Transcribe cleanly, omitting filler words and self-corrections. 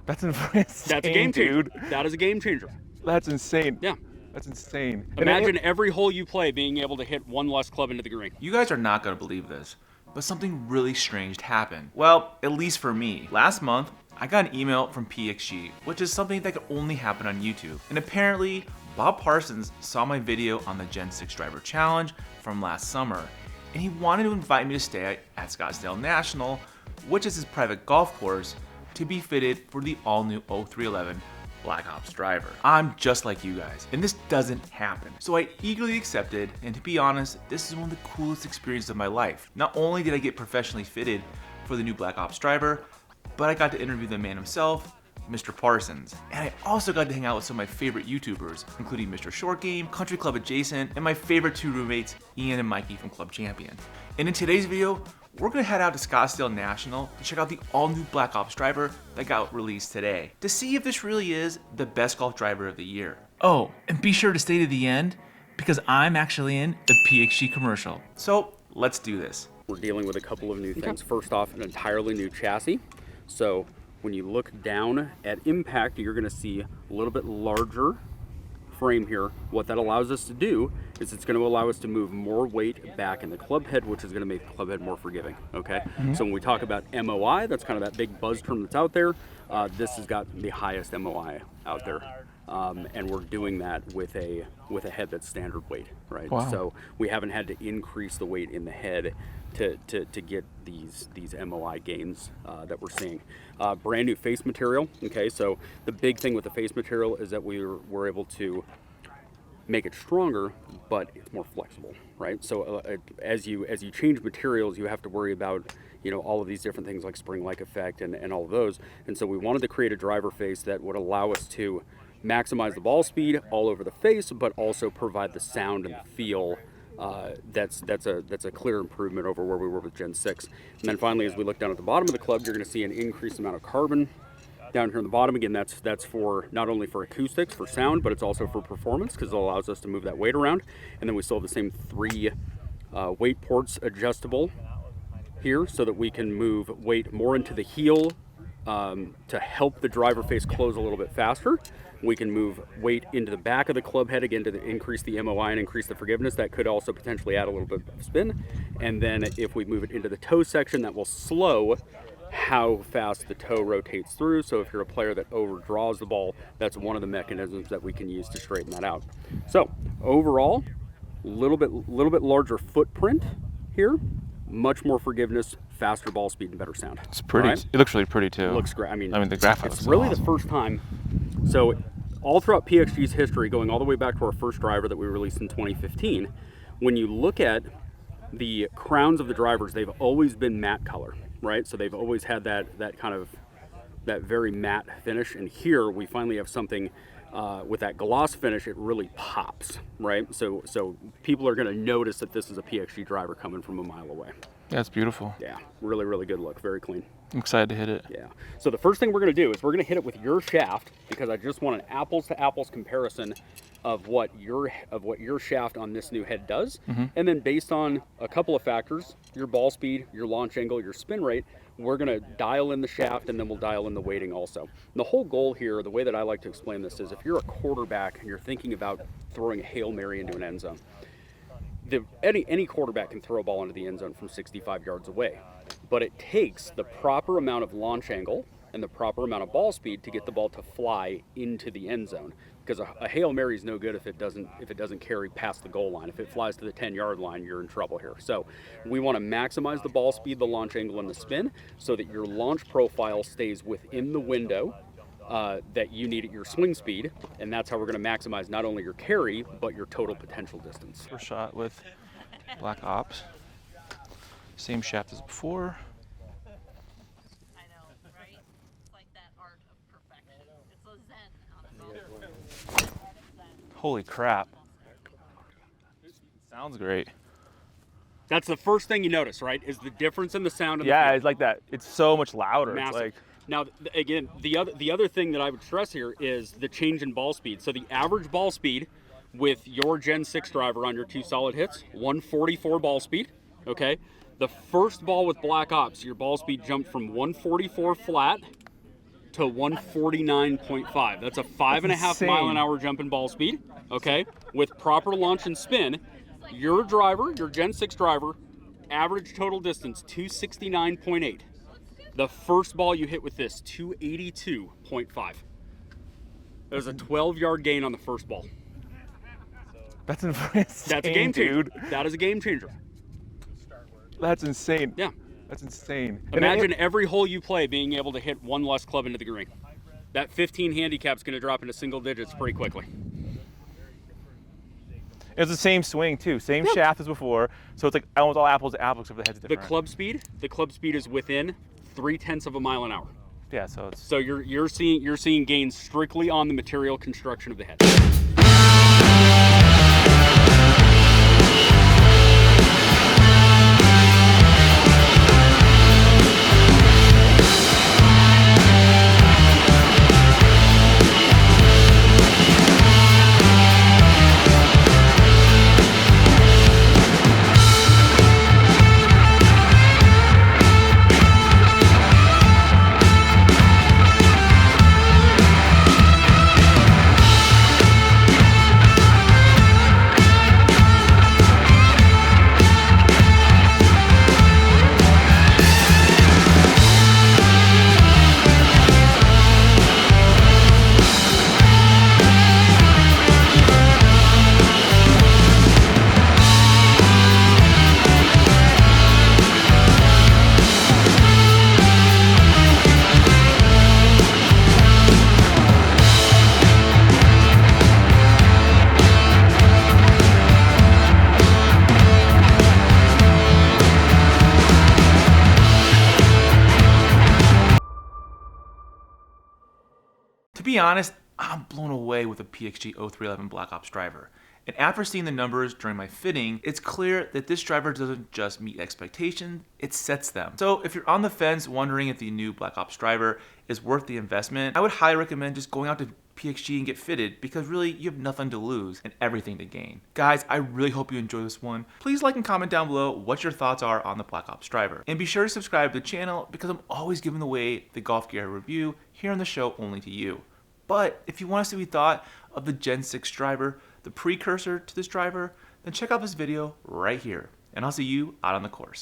That's insane, That's a game changer. dude. That is a game changer. That's insane. Yeah. That's insane. Imagine every hole you play being able to hit one less club into the green. You guys are not going to believe this, but something really strange happened. Well, at least for me. Last month, I got an email from PXG, which is something that could only happen on YouTube. And apparently, Bob Parsons saw my video on the Gen 6 Driver Challenge from last summer, and he wanted to invite me to stay at Scottsdale National, which is his private golf course, to be fitted for the all-new 0311 Black Ops driver. I'm just like you guys, and this doesn't happen. So I eagerly accepted, and to be honest, this is one of the coolest experiences of my life. Not only did I get professionally fitted for the new Black Ops driver, but I got to interview the man himself, Mr. Parsons. And I also got to hang out with some of my favorite YouTubers, including Mr. Short Game, Country Club Adjacent, and my favorite two roommates, Ian and Mikey from Club Champion. And in today's video, we're gonna head out to Scottsdale National to check out the all-new Black Ops driver that got released today, to see if this really is the best golf driver of the year. Oh, and be sure to stay to the end, because I'm actually in the PXG commercial. So let's do this. We're dealing with a couple of new things. First off, an entirely new chassis. So when you look down at impact, you're gonna see a little bit larger frame here. What that allows us to do is it's gonna allow us to move more weight back in the club head, which is gonna make the club head more forgiving, okay? So when we talk about MOI, that's kind of that big buzz term that's out there. This has got the highest MOI out there. And we're doing that with a head that's standard weight, right? Wow. So we haven't had to increase the weight in the head to get these MOI gains that we're seeing. Brand new face material. Okay, so the big thing with the face material is that we're able to make it stronger, but it's more flexible, right? So as you change materials, you have to worry about all of these different things like spring-like effect and all of those. And so we wanted to create a driver face that would allow us to maximize the ball speed all over the face, but also provide the sound and the feel. That's a clear improvement over where we were with Gen 6. And then finally, as we look down at the bottom of the club, you're going to see an increased amount of carbon down here on the bottom. Again, that's for not only for acoustics, for sound, but it's also for performance because it allows us to move that weight around. And then we still have the same 3 weight ports adjustable here so that we can move weight more into the heel to help the driver face close a little bit faster. We can move weight into the back of the club head again to increase the MOI and increase the forgiveness. That could also potentially add a little bit of spin. And then if we move it into the toe section, that will slow how fast the toe rotates through. So if you're a player that overdraws the ball, that's one of the mechanisms that we can use to straighten that out. So overall, little bit larger footprint here, much more forgiveness, faster ball speed, and better sound. It's pretty. Right? It looks really pretty too. It looks great. I mean the graphics. it's really awesome. The first time. So all throughout PXG's history, going all the way back to our first driver that we released in 2015, when you look at the crowns of the drivers, they've always been matte color, right? So they've always had that kind of that very matte finish. And here we finally have something with that gloss finish. It really pops, right? So people are going to notice that this is a PXG driver coming from a mile away. Yeah, it's beautiful. Yeah, really, really good look. Very clean. I'm excited to hit it. Yeah. So the first thing we're going to do is we're going to hit it with your shaft because I just want an apples to apples comparison of what your shaft on this new head does. And then based on a couple of factors, your ball speed, your launch angle, your spin rate, we're going to dial in the shaft and then we'll dial in the weighting also. And the whole goal here, the way that I like to explain this is if you're a quarterback and you're thinking about throwing a Hail Mary into an end zone, any quarterback can throw a ball into the end zone from 65 yards away, but it takes the proper amount of launch angle and the proper amount of ball speed to get the ball to fly into the end zone. Because a Hail Mary is no good if it doesn't carry past the goal line. If it flies to the 10-yard line, you're in trouble here. So we want to maximize the ball speed, the launch angle, and the spin so that your launch profile stays within the window that you need at your swing speed, and that's how we're going to maximize not only your carry, but your total potential distance. First shot with Black Ops. Same shaft as before. I know, right? It's like that art of perfection. It's a zen on its own. Holy crap. Sounds great. That's the first thing you notice, right? Is the difference in the sound. Yeah, it's like that. It's so much louder. Massive. It's like. Now, again, the other thing that I would stress here is the change in ball speed. So the average ball speed with your Gen 6 driver on your 2 solid hits, 144 ball speed, okay? The first ball with Black Ops, your ball speed jumped from 144 flat to to 149.5. That's a 5.5 mile an hour jump in ball speed. Okay, with proper launch and spin, your driver, your Gen 6 driver, average total distance 269.8. The first ball you hit with this 282.5. There's a 12-yard gain on the first ball. That's insane, That's a game changer. dude. That is a game changer. That's insane. Yeah. That's insane. Imagine every hole you play being able to hit one less club into the green. That 15 handicap's going to drop into single digits pretty quickly. It's the same swing too, same shaft as before. So it's like almost all apples to apples, except for the head's different. The club speed is within 0.3 of a mile an hour. Yeah, so it's. So you're seeing gains strictly on the material construction of the head. To be honest, I'm blown away with the PXG 0311 Black Ops driver. And after seeing the numbers during my fitting, it's clear that this driver doesn't just meet expectations, it sets them. So if you're on the fence wondering if the new Black Ops driver is worth the investment, I would highly recommend just going out to PXG and get fitted, because really you have nothing to lose and everything to gain. Guys, I really hope you enjoy this one. Please like and comment down below what your thoughts are on the Black Ops driver. And be sure to subscribe to the channel, because I'm always giving away the golf gear I review here on the show only to you. But if you want to see what we thought of the Gen 6 driver, the precursor to this driver, then check out this video right here. And I'll see you out on the course.